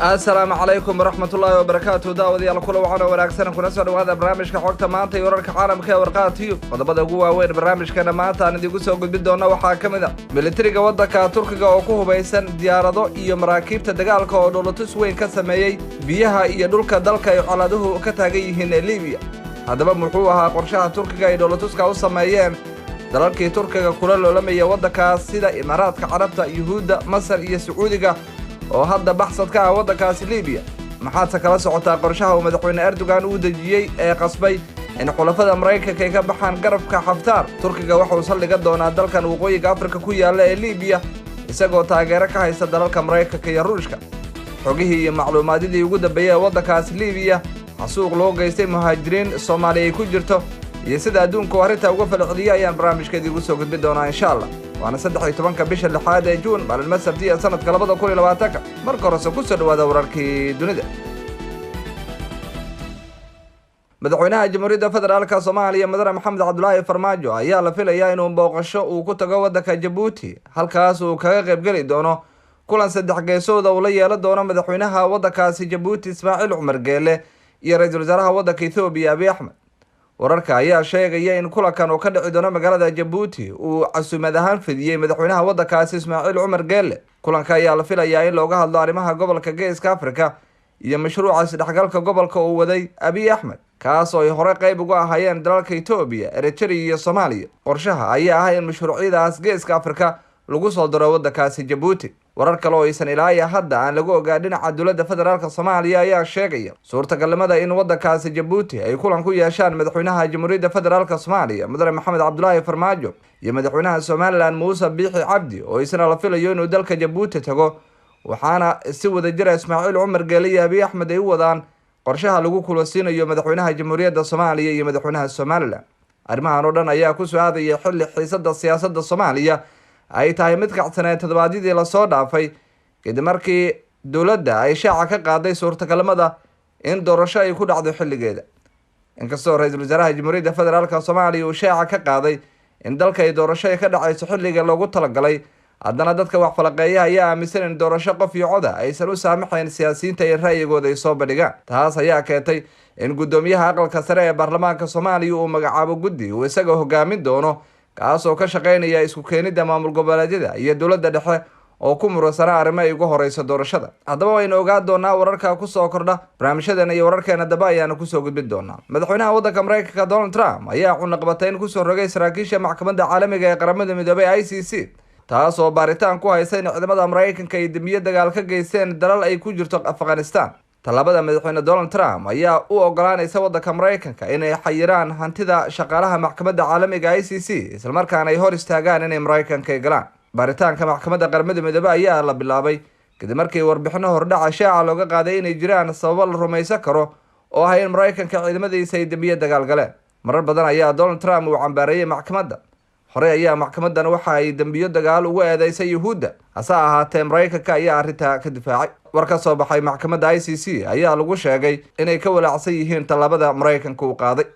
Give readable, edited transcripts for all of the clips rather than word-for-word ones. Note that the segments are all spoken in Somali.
السلام عليكم ورحمة الله وبركاته. داودي على كل وعنا وناكسنا كنا سوا هذا برنامج كحوقت مانتا يورك عالم كورقاتيو وضبط جوا وين برنامج كنا مانتا أنا ديقول سوق بدونا وحاكم ذا ملتري جودا كتركيا وكوه بيسن ديارضو يمراكيب تدقال كودولتوس وين كسميي بيها يدولك دلك يعلده كتاجيه هنا ليبيا هذا بمحوها قرشها تركيا يدولتوس كوسميين dalalkii Turkiga kula loolamaya waddankaas sida Imaaraadka Carabta, Yuhuudda, Masar iyo Sacuudiga oo hadda baxsad ka ah waddankaas Liibiya. Maxaad kala socotaa qorshaha uu madaxweyne Erdogan uu dajiyay ee qasbay in xulafada Mareykanka ay ka baxaan garabka Xaftar? Turkiga waxa uu saldhiga doonaa dalkan waqooyiga Afrika ku yaala ee Liibiya isagoo taageero ka haysta dalalka Mareykanka iyo Ruushka. Xogihii iyo macluumaadkii ugu dambeeyay waddankaas Liibiya xasuuq loo geystay muhaajiriin Soomaaliyeed ku jirto iyo sida adduunku arinta uga falceliyay ayaan barnaamijkeedii ugu soo gudbin doonaa insha Allah. waana 13 bisha 6 ee Juun maalin sabti sanadka 2020 marka hore ku soo dhawaada wararkii dunida. madaxweynaha Jamhuuriyadda Federaalka Soomaaliya Madaxweyne Maxamed Cabdullaahi Farmaajo ayaa la filayaa inuu booqasho uu ku tago waddanka Djibouti halkaas uu kaga qayb gali doono kulan saddex geesood oo la yeelan doono madaxweynaha waddankaasi Djibouti Ismaaciil Cumar Geele iyo ra'iisul wasaaraha waddanka Itoobiya Abiy Ahmed. wararka ayaa sheegaya in kulankan oo ka dhici doono magaalada Djibouti uu casuumad ahaan fidiyay madaxweynaha waddankaasi Ismaaciil Cumar Geele. kulanka ayaa la filayaa in looga hadlo arrimaha gobolka Geeska Afrika iyo mashruuca isdhexgalka gobolka uu waday Abiy Ahmed kaas oo ay hore qayb uga ahaayeen dalalka Itoobiya, Eritrea iyo Soomaaliya. qorshaha ayaa ah in mashruucyadaas Geeska Afrika lagu soo daro waddankaasi Djibouti. warar kale oo aysan ilaa hadda aan lagu ogaa dhinaca dowladda federaalka Soomaaliya ayaa sheegaya suurtagalnimada in waddankaasi Djibouti ay kulan ku yeeshaan madaxweynaha Jamhuuriyadda Federaalka Soomaaliya Madaxweyne Maxamed Cabdullaahi Farmaajo iyo madaxweynaha Somaliland Muuse Biixi Cabdi oo isna la filayo inuu dalka Djibouti tago, waxaana si wada jir Ismaaciil Cumar Geele iyo Abiy Ahmed ay wadaan qorshaha lagu kulasiinayo madaxweynaha Jamhuuriyadda Soomaaliya iyo madaxweynaha Somaliland. arrimahan oo dhan ayaa ku soo aadaya xilli xiisadda siyaasadda Soomaaliya ay tahay mid kacsaneed todobaadyadii la soo dhaafay kadib markii dowladda ay shaaca ka qaaday suurtagalnimada in doorasho ay ku dhacdo xilligeeda. inkastoo ra'iisul wasaaraha Jamhuuriyadda Federaalka Soomaaliya uu shaaca ka qaaday in dalka ay doorasho ka dhacayso xilliga loogu talagalay, haddana dadka wax falaqeeya ayaa aaminsan in doorasho qof iyo cod aysan u saamaxayn siyaasiyiinta iyo ra'yigooda ay soo bandhigaan. taas ayaa keentay in gudoomiyaha aqalka sare ee baarlamaanka Soomaaliya uu magacaabo guddi uu isaga hogaamin doono kaas oo ka shaqeynaya isku keenida maamul goboleedyada iyo dowladda dhexe oo ku murasana arrimo ay ugu horeyso doorashada. haddaba waynu ogaan doonaa wararka ku soo kordha barnaamijyadan iyo wararkeena daba ayaanu ku soo gudbin doonaa. madaxweynaha waddanka Mareykanka Donald Trump ayaa cunaqabatayn ku soo rogay saraakiisha maxkamadda caalamiga ee qaramada midoobay ICC taas oo baaritaan ku haysa in ciidamada Mareykanka ay dambiyo dagaal ka geysteen dalal ay ku jirto Afghanistan. talabada madaxweyne Donald Trump ayaa u ogolaanaysa waddanka Mareykanka inay xayiraan hantida shaqaalaha maxkamadda caalamiga ICC isla markaana ay hor istaagaan inay Mareykanka galaan. baaritaanka maxkamadda qaramada midoobay ayaa la bilaabay kadib markii warbixino hordhaca shaaca looga qaaday inay jiraan sababo la rumaysan karo oo ah in Mareykanka ciidamadiisa ay dambiyo dagaal galeen. marar badan ayaa Donald Trump uu cambaareeyay maxkamadda. hore ayaa maxkamaddan waxa ay dambiyo dagaal ugu eedeysay Yuhuudda, hase ahaatee Mareykanka ayaa arrinta ka difaacay. war ka soo baxay maxkamadda ICC ayaa lagu sheegay inay ka walaacsan yihiin talabada Mareykanka uu qaaday.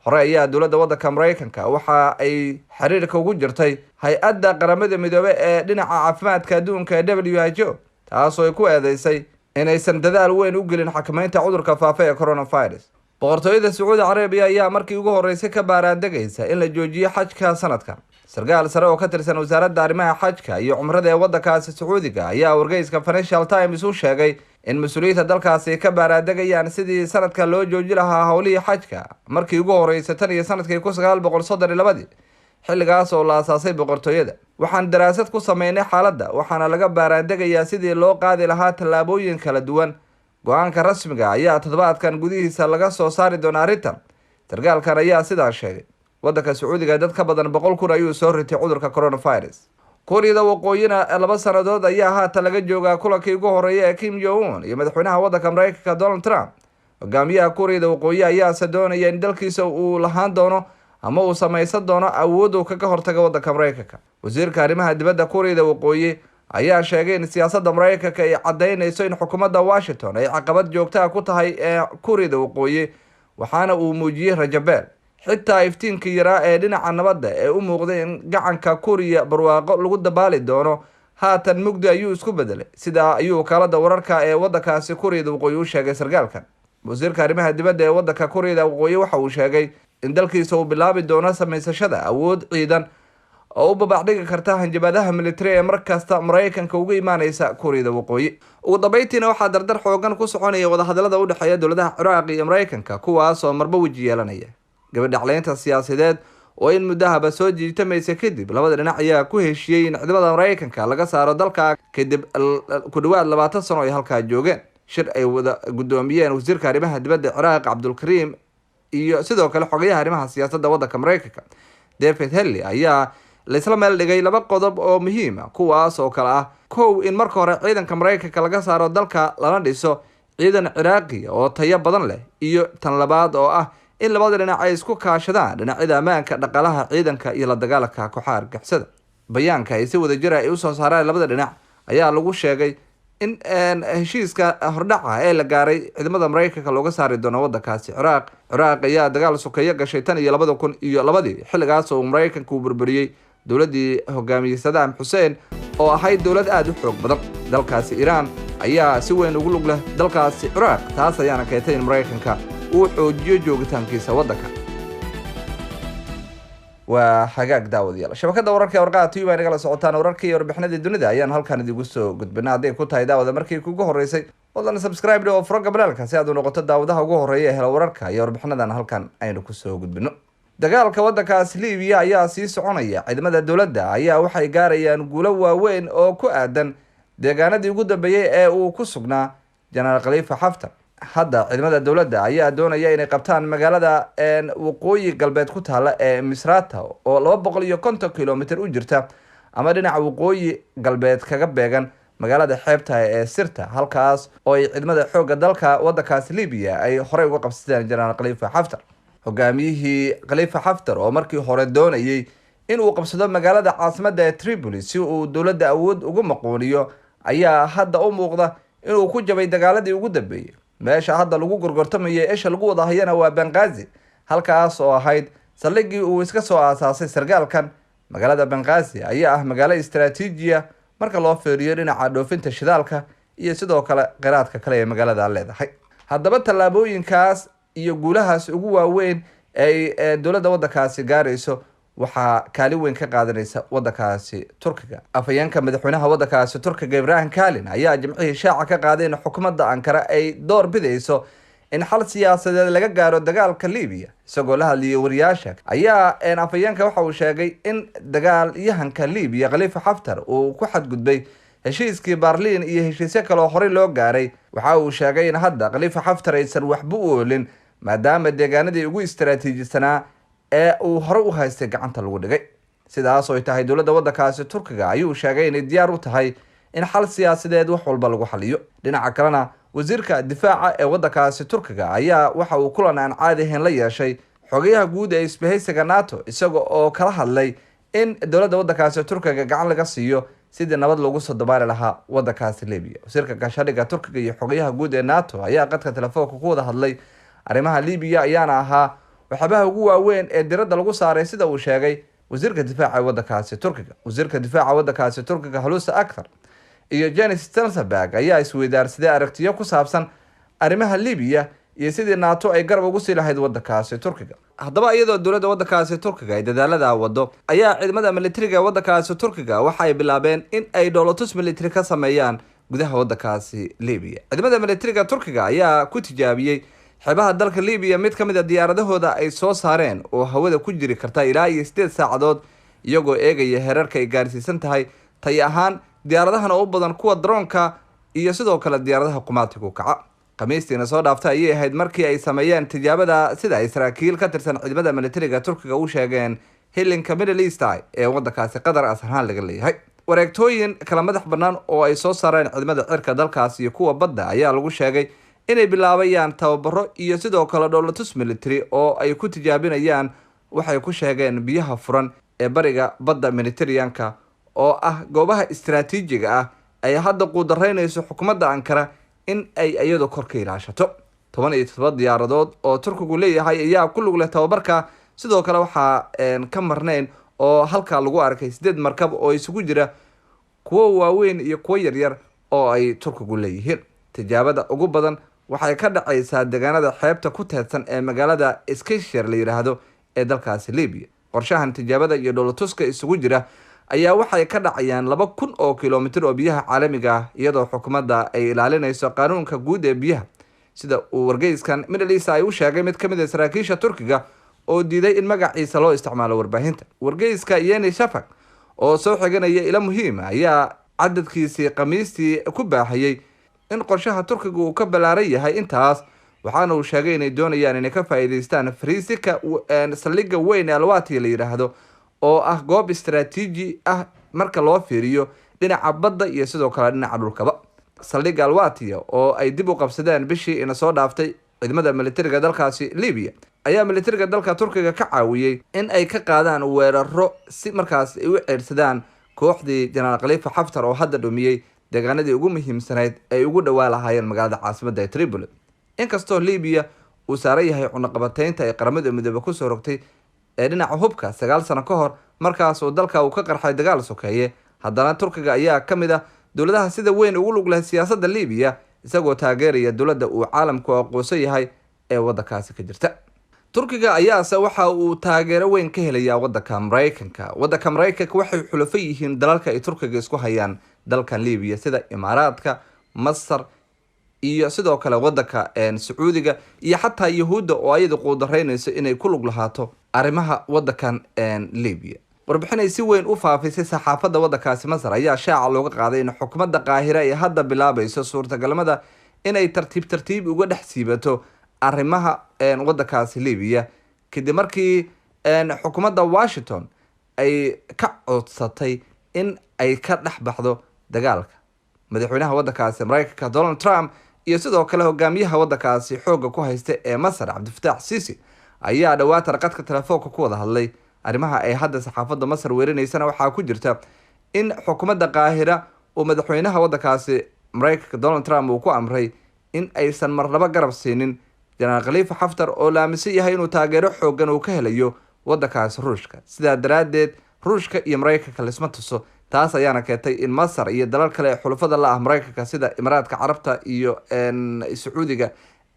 hore ayaa dowladda waddanka Mareykanka waxa ay xiriirka ugu jirtay hay-adda qaramada midoobay ee dhinaca caafimaadka adduunka ee WHO taas oo ay ku eedeysay inaysan dadaal weyn u gelin xakamaynta cudurka faafa ee coronavirus. boqortooyada Sacuudi Carabiya ayaa markii ugu horeysay ka baaraandegaysa in la joojiyo xajka sanadkan. sargaal sare oo ka tirsan wasaaradda arrimaha xajka iyo cumrada ee waddankaasi Sacuudiga ayaa wargeyska Financial Times u sheegay in mas'uuliyiinta dalkaasi ka baaraandegayaan sidii sanadka loo jooji lahaa howlihii xajka markii ugu horeysay tan iyo sanadkii 1932 xilligaas oo la aasaasay boqortooyada. waxaan daraasad ku sameynay xaaladda waxaana laga baaraandegayaa sidii loo qaadi lahaa tallaabooyin kala duwan. go-aanka rasmiga ayaa toddobaadkan gudihiisa laga soo saari doonaa arrintan. sargaalkan ayaa sidaas sheegay. waddanka Sacuudiga dad ka badan 100,000 ayuu soo ritay cudurka coronavirus. Kuuriyada Waqooyina 2 sanadood ayaa haatan laga joogaa kulankii ugu horeeyay ee Kim Jong-un iyo madaxweynaha waddanka Mareykanka Donald Trump. hogaamiyaha Kuuriyada Waqooyi ayaa doonaya in dalkiisa uu lahaan doono ama uu samaysan doono awood uu kaga hortago waddanka Mareykanka. wasiirka arrimaha dibadda Kuuriyada Waqooyi ayaa sheegay in siyaasadda Mareykanka ay cadeynayso in xukuumadda Washington ay caqabad joogto ah ku tahay ee Kuuriyada Waqooyi, waxaana uu muujiyay rajo beel. xitaa iftiinkii yaraa ee dhinaca nabadda ee u muuqday in gacanka Kuuriya barwaaqo lagu dabaali doono haatan mugdi ayuu isku bedelay. sidaa ayuu wakaalada wararka ee wadankaasi Kuuriyada Waqooyi u sheegay sargaalkan. wasiirka arrimaha dibadda ee wadanka Kuuriyada Waqooyi waxa uu sheegay in dalkiisa uu bilaabi doono samaysashada awood ciidan oo u babacdhigi karta hanjabaadaha militari ee markasta Mareykanka uga imaanaysa Kuuriyada Waqooyi. ugu dambeyntiina waxaa dardar xoogan ku soconaya wadahadalada u dhexeeya dowladaha Ciraaq iyo Mareykanka, kuwaas oo marba weji yeelanaya. gabadhaxleynta siyaasadeed oo in muddahaba soo jiitamaysa kadib, labada dhinac ayaa ku heshiiyey in ciidamada Mareykanka laga saaro dalka kadib ku dhawaad 20 sano ay halkaa joogeen. shir ay wada gudoomiyeen wasiirka arrimaha dibadda Ciraaq Cabdulkariim iyo sidoo kale xogayaha arrimaha siyaasadda wadanka Mareykanka David Halley ayaa la isla meel dhigay 2 qodob oo muhiim ah, kuwaas oo kala ah: kow, in marka hore ciidanka Mareykanka laga saaro dalka lana dhiso ciidan Ciraaqi oo tayo badan leh, iyo tan labaad oo ah in labada dhinac ay isku kaashadaan dhinacyada ammaanka, dhaqaalaha, ciidanka iyo la dagaalanka kooxaha argagixisada. bayaanka ay si wadajir ah u soo saareen labada dhinac ayaa lagu sheegay in heshiiska hordhaca ee la gaaray ciidamada Mareykanka looga saari doono wadankaasi Ciraaq. Ciraaq ayaa dagaal sokeeye gashay tan iyo 2002 xilligaas oo Mareykanka uu burburiyay dowladii hogaamiyay Saddam Hussein oo ahayd dowlad aad u xoog badan. dalkaasi Iran ayaa si weyn ugu lug leh dalkaasi Ciraaq, taas ayaana keentay in Mareykanka uu xoojiyo joogitaankiisa wadanka. waa hagaag daawadayaal, shabakada wararka ee warqaha TV ay nagala socotaan wararkii iyo warbixinadii dunida ayaan halkan idigu soo gudbinaa. hadday ku tahay daawada markii kugu horeysay, fadlan subscribe oo furo gabalaalka si aad u noqoto daawadaha ugu horeeya ee hela wararka iyo warbixinadan halkan aynu ku soo gudbino. dagaalka wadankaas Liibiya ayaa sii soconaya. ciidamada dowladda ayaa waxay gaarayaan guulo waaweyn oo ku aadan deegaanadii ugu dambeeyay ee uu ku sugnaa General Khalifa Haftar. hadda ciidamada dowladda ayaa doonaya inay qabtaan magaalada waqooyi galbeed ku taala ee Misrata oo 250 kilomitir u jirta ama dhinaca waqooyi galbeed kaga beegan magaalada xeebta ee Sirta, halkaas oo ay ciidamada xoogga dalka wadankaas Liibiya ay horey uga qabsadeen General Khalifa Haftar. hogaamiyihii Khalifa Haftar oo markii hore doonayay in uu qabsado magaalada caasimadda ee Tripoli si uu dowladda awood ugu maquuniyo ayaa hadda u muuqda inuu ku jabay dagaaladii ugu dambeeyay. meesha hadda lagu gorgortamayo isha lagu wada hayana waa Benghazi, halkaas oo ahayd saldhiggii uu iska soo aasaasay sargaalkan. magaalada Benghazi ayaa ah magaalo istiraatiijiya marka loo fiiriyo dhinaca dhoofinta shidaalka iyo sidoo kale qiraadka kale ee magaalada leedahay. haddaba tallaabooyinkaas iyo guulahaas ugu waaweyn ee dowladda wadankaasi gaarayso waxaa kaalin weyn ka qaadanaysa wadankaasi Turkiga. afhayeenka madaxweynaha wadankaasi Turkiga Ibrahim Kalin ayaa jimcihii shaaca ka qaaday in xukuumadda Ankara ay door bidayso in xal siyaasadeed laga gaaro dagaalka Liibiya. isagoo la hadlayay wariyaasha ayaa afhayeenka waxa uu sheegay in dagaalyahanka Liibiya Khalifa Haftar uu ku xadgudbay heshiiskii Berlin iyo heshiisyo kale oo horey loo gaaray. waxa uu sheegay in hadda Khalifa Haftar aysan waxba u oolin maadaama deegaanadii ugu istiraatiijisanaa ee uu hore u haystay gacanta lagu dhigay. sidaas oo ay tahay dowladda wadankaasi Turkiga ayuu sheegay inay diyaar u tahay in xal siyaasadeed wax walba lagu xaliyo. dhinaca kalena wasiirka difaaca ee wadankaasi Turkiga ayaa waxa uu kulan aan caadi ahayn la yeeshay xogayaha guud ee isbahaysiga NATO, isaga oo kala hadlay in dowladda wadankaasi Turkiga gacan laga siiyo sidii nabad loogu soo dabaali lahaa wadankaasi Liibiya. wasiirka gaashaandhigga Turkiga iyo xogayaha guud ee NATO ayaa qadka telefoonka ku wada hadlay arrimaha Liibiya ayaana ahaa waxyaabaha ugu waaweyn ee diradda lagu saaray, sida uu sheegay wasiirka difaaca wadankaasi Turkiga. wasiirka difaaca wadankaasi Turkiga Hulusi Akar iyo Jens Stoltenberg ayaa isweydaarsaday aragtiyo ku saabsan arrimaha Liibiya iyo sidii NATO ay garab ugu sii lahayd wadankaasi Turkiga. haddaba iyadoo dowladda wadankaasi Turkiga ay dadaalada wado, ayaa ciidamada militariga wadankaasi Turkiga waxa ay bilaabeen in ay dowlatus militari ka sameeyaan gudaha wadankaasi Liibiya. ciidamada militariga Turkiga ayaa ku tijaabiyay xeebaha dalka Liibiya mid ka mid ah diyaaradahooda ay soo saareen oo hawada ku jiri karta ilaa 8 saacadood, iyagoo eegaya heerarka ay gaarsiisan tahay tay ahaan diyaaradahan oo u badan kuwa droonka iyo sidoo kale diyaaradaha qumaatiga kaca. khamiistiina soo dhaaftay ayay ahayd markii ay sameeyeen tijaabada, sida ay saraakiil ka tirsan ciidamada militariga Turkiga u sheegeen hilinka Middle East ee wadankaasi Qatar asahan laga leeyahay. wareegtooyin kala madax bannaan oo ay soo saareen ciidamada cirka dalkaas iyo kuwa badda ayaa lagu sheegay inay bilaabayaan tababaro iyo sidoo kale dowlatus military oo ay ku tijaabinayaan waxay ku sheegeen biyaha furan ee bariga badda Mediterranean-ka oo ah goobaha istiraatiijiga ah ay hadda quudaraynayso xukuumadda Ankara in ay iyadu kor ka ilaashato. 17 diyaaradood oo Turkigu leeyahay ayaa ku lug leh tababarka. sidoo kale waxa ka marnayn oo halka lagu arkay 8 markab oo isugu jira kuwo waaweyn iyo kuwo yaryar oo ay Turkigu leeyihiin. Tijaabada ugu badan waxay ka dhacaysaa deegaanada xeebta ku teedsan ee magaalada Eskişehir la yiraahdo ee dalkaasi Liibiya. Qorshahan tijaabada iyo dhoolatuska isugu jira ayaa waxay ka dhacayaan 2,000 oo kiiloomitir oo biyaha caalamiga ah iyadoo xukuumadda ay ilaalinayso qaanuunka guud ee biyaha, sida uu wargeyskan Middle East ay u sheegay mid ka mid ah saraakiisha Turkiga oo diiday in magaciisa loo isticmaalo warbaahinta. Wargeyska Yeni Shafak oo soo xiganaya ilo muhiim ah ayaa cadadkiisii Khamiistii ku baahiyay in qorshaha Turkiga uu ka balaaran yahay intaas, waxaana uu sheegay inay doonayaan inay ka faa'iideystaan fariisika saldhigga weyn ee Alwati la yiraahdo oo ah goob istiraatiiji ah marka loo fiiriyo dhinaca badda iyo sidoo kale dhinaca dhulkaba. Saldhigga Alwati oo ay dib u qabsadeen bishii ina soo dhaaftay ciidamada militariga dalkaasi Liibiya ayaa militariga dalka Turkiga ka caawiyay in ay ka qaadaan weeraro si markaas ay u ceyrsadaan kooxdii Generaal Khalifa Haftar oo hadda dhumiyay deegaanadii ugu muhiimsanayd ay ugu dhawaa lahaayeen magaalada caasimadda ee Tripoli. Inkastoo Liibiya uu saaran yahay cunaqabataynta ay qaramada midoobay ku soo rogtay ee dhinaca hubka 9 sano ka hor markaas oo dalka uu ka qarxay dagaal sokeeye, haddana Turkiga ayaa ka mid ah dowladaha sida weyn ugu lug leh siyaasadda Liibiya isagoo taageeraya dowladda uu caalamku aqoonsan yahay ee waddankaasi ka jirta. Turkiga ayaase waxa uu taageero weyn ka helayaa waddanka Mareykanka. Waddanka Mareykanka waxay xulafo yihiin dalalka ay Turkiga isku hayaan dalkan Liibiya sida Imaaraadka, Masar iyo sidoo kale waddanka Sacuudiga iyo xataa Yahuudda oo ayadu quudareynayso inay ku lug lahaato arrimaha waddankan Liibiya. Warbixin ay si weyn u faafisay saxaafadda waddankaasi Masar ayaa shaaca looga qaaday in xukuumadda Qaahira ay hadda bilaabayso suurtagalnimada inay tartiib uga dhex siibato arrimaha waddankaasi Liibiya kadib markii xukuumadda Washington ay ka codsatay in ay ka dhex baxdo dagaalka. Madaxweynaha waddankaasi Mareykanka Donald Trump iyo sidoo kale hogaamiyaha waddankaasi xooga ku haysta ee Masar Cabdilfataax Siisi ayaa dhawaatan qadka telefoonka ku wada hadlay. Arrimaha ay hadda saxaafadda Masar weerinaysana waxaa ku jirta in xukuumadda Qaahira oo madaxweynaha waddankaasi Mareykanka Donald Trump uu ku amray in aysan marnaba garab siinin Generaal Khalifa Haftar oo la aaminsan yahay inuu taageero xoogan uu ka helayo waddankaasi Ruushka. Sidaa daraadeed Ruushka iyo Mareykanka la isma tuso, taas ayaana keentay in Masar iyo dalal kale xulafada la ah Mareykanka sida Imaaraadka Carabta iyo Sacuudiga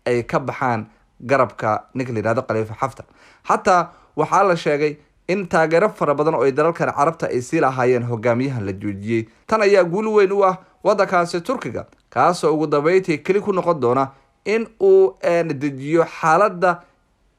ay ka baxaan garabka ninka la yiraahdo Khalifa Haftar. Xataa waxaa la sheegay in taageero fara badan oo ay dalalkan Carabta ay sii lahaayeen hogaamiyahan la joojiyay. Tan ayaa guul weyn u ah waddankaasi Turkiga, kaasoo ugu dambeyntii keli ku noqon doona in uu dejiyo xaaladda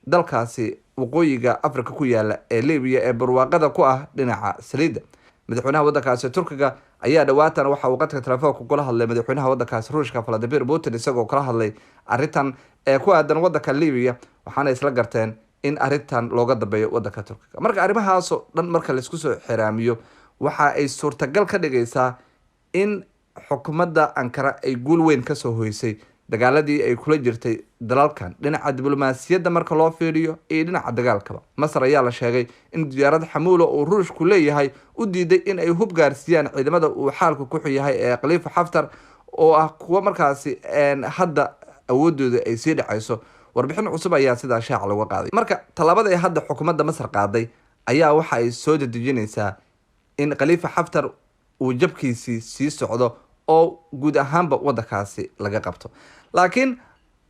dalkaasi waqooyiga Afrika ku yaala ee Liibiya ee barwaaqada ku ah dhinaca saliidda. Madaxweynaha waddankaasi Turkiga ayaa dhawaatan waxa uu qadka telefoonka kula hadlay madaxweynaha waddankaasi Ruushka Vladimir Putin isagoo kala hadlay arrintan ee ku aadan waddanka Liibiya, waxaana isla garteen in arrintan looga dambeeyo waddanka Turkiga. Marka arrimahaas oo dhan marka la isku soo xiraamiyo waxa ay suurtagal ka dhigaysaa in xukuumadda Ankara ay guul weyn ka soo hoysay dagaaladii ay kula jirtay dalalkan dhinaca diblomaasiyadda marka loo fiiriyo iyo dhinaca dagaalkaba. Masar ayaa la sheegay in diyaarad xamuulo oo Ruushku leeyahay u diiday in ay hub gaarsiiyaan ciidamada uu xaalku ku xunyahay ee Khalifa Haftar oo ah kuwa markaasi hadda awoodooda ay sii dhacayso. Warbixin cusub ayaa sidaa shaaca looga qaaday. Marka talaabada ay hadda xukuumadda Masar qaaday ayaa waxa ay soo dedejinaysaa in Khalifa Haftar uu jabkiisii sii socdo oo guud ahaanba waddankaasi laga qabto. Laakiin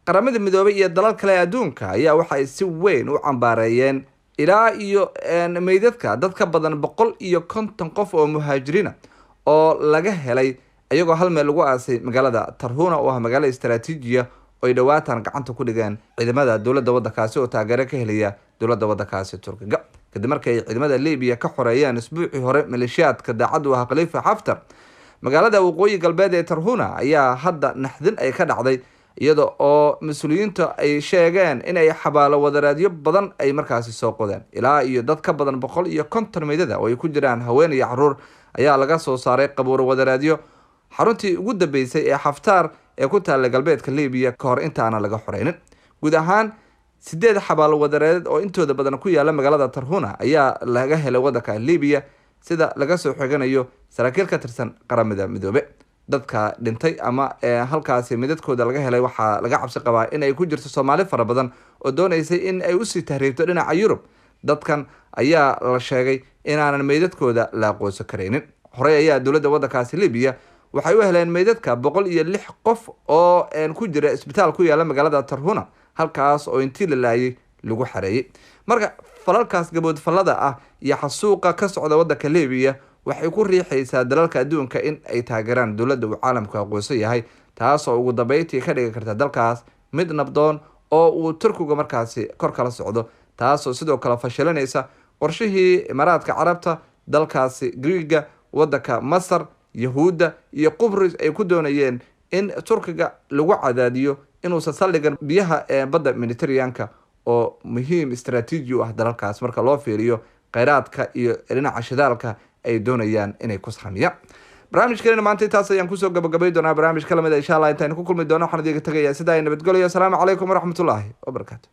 qaramada midoobay iyo dalal kale adduunka ayaa waxa ay si weyn u cambaareeyeen ilaa iyo meydadka dad ka badan 150 qof oo muhaajiriina oo laga helay ayagoo hal meel lagu aasay magaalada Tarhuna oo ah magaalo istiraatiijiya oo ay dhawaatan gacanta ku dhigeen ciidamada dowladda waddankaasi oo taageero ka helaya dowladda waddankaasi Turkiga. kadib markay ciidamada Liibiya ka xoreeyeen isbuucii hore maleeshiyaadka daacaddu ah Khalifa Haftar. Magaalada waqooyi galbeed ee Tarhuna ayaa hadda naxdin ay ka dhacday iyada oo mas'uuliyiinta ay sheegeen in ay xabaalo wadaraadyo badan ay markaasi soo qodeen. Ilaa iyo dad ka badan 150 meydada oo ay ku jiraan haween iyo caruur ayaa laga soo saaray qabuur wadaraadyo xaruntii ugu dambeysay ee Haftar ee ku taal galbeedka Liibiya ka hor intaana laga xoreynin. Guud ahaan 8 xabaalo wadaraadyo oo intooda badan ku yaala magaalada Tarhuna ayaa laga helay waddanka Liibiya sida laga soo xiganayo saraakiil ka tirsan qaramada midoobe. Dadka dhintay ama halkaasi midadkooda laga helay waxa laga cabsi qabaa in ay ku jirto Soomaali fara badan oo doonaysay in ay u sii tahriibto dhinaca Yurub. Dadkan ayaa la sheegay in aanan midadkooda la aqoonsan kareynin. horey ayaa dowladda waddankaasi libiya waxay u heleen meydadka 106 qof oo ku jira isbitaal ku yaala magaalada Tarhuna halkaas oo intii la laayay lagu xareeyay. marka falalkaas gaboodfalada ah iyo xasuuqa ka socda waddanka libiya waxay ku riixaysaa dalalka adduunka in ay taageeraan dowladda uu caalamku aqoonsan yahay, taas oo ugu dambeyntii ka dhigi karta dalkaas mid nabdoon oo uu Turkiga markaasi kor kala socdo, taas oo sidoo kale fashilanaysa qorshihii Imaaraadka Carabta, dalkaasi Greega, waddanka Masar, Yahuuda iyo Qubrus ay ku doonayeen in Turkiga lagu cadaadiyo inuusan saldhigan biyaha badda Mediterranean-ka oo muhiim istiraatiiji u ah dalalkaas marka loo fiiriyo kheyraadka iyo dhinaca shidaalka ay doonayaan inay ku sahamiyaan. barnaamijkeena maanta intaas ayaan kusoo gabagabay doonaa barnaamij kala mid ah insha Allah intaan ku kulmi doono waxaan idinka tagayaa sida ay nabadgelyo. Assalaamu calaykum waraxmatullaahi wabarakaatuh.